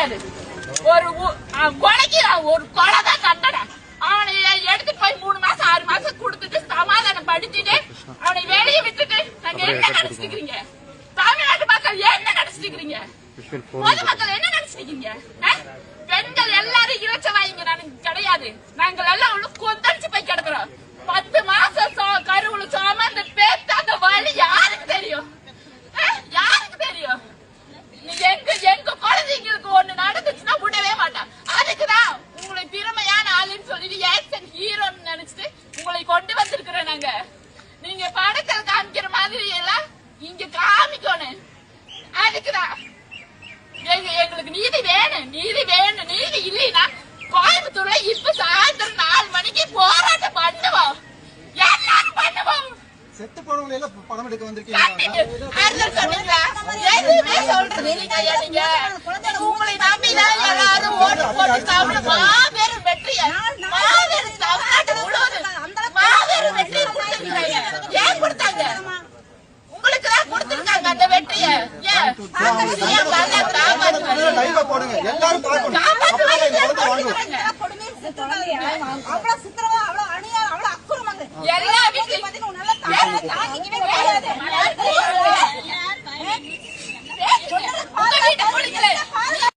கிடையாது. ஒரு கொலைக்கு ஒரு கொலை தான் தண்டனை. அவனை எடுத்துட்டு போய் 3 மாசம் 6 மாசம் கொடுத்துட்டு சமாதானம் படுத்திட்டு அவனை வெளியே விட்டுட்டு நாங்க என்ன நினைச்சிருக்கீங்க? தமிழ்நாட்டு மக்கள் என்ன நினைச்சிருக்கீங்க? பொதுமக்கள் என்ன நினைச்சிருக்கீங்க? பெண்கள் எல்லாரும் இறைச்சவாயிங்க கிடையாது. நாங்கள் எல்லாம் ஒண்ணு கொந்தளிச்சு போய் கிடக்குறோம். 10 மாசம் கருவுல சுமந்து பேத்து அந்த வழி யாருக்கு தெரியும்? யாருக்கு தெரியும்? எங்க குழந்தைங்களுக்கு ஒண்ணு நடந்துச்சுன்னா விடவே மாட்டான். அதுக்குதான் உங்களை திறமையான ஆளுன்னு சொல்லிட்டு ஆக்சன் ஹீரோன்னு நினைச்சிட்டு உங்களை கொண்டு வந்திருக்கிறோம். நாங்க நீங்க படத்தில் காமிக்கிற மாதிரி எல்லாம் இங்க காமிக்கணும். அதுக்குதான் எங்களுக்கு நீதி வேணும். நீதி வேணும். நீதி இல்லைன்னா கோயம்புத்தூர்ல இப்ப சாயந்தரம் 4 மணிக்கு போராட்டம் பண்ணுவோம். எல்லாரும் பண்ணுவோம். செத்து போனவங்க எல்லாம் பணம் எடுக்க வந்திருக்கீங்க. உங்களை நம்பிதான் எல்லாரும் ஓட்டு போட்டு மாபெரும் வெற்றியை தமிழ்நாட்டு முழுவதும் மாபெரும் வெற்றியை கொடுத்திருக்காங்க. ஏன் கொடுத்தாங்க? உங்களுக்கு தான் கொடுத்திருக்காங்க அந்த வெற்றியை. எல்லா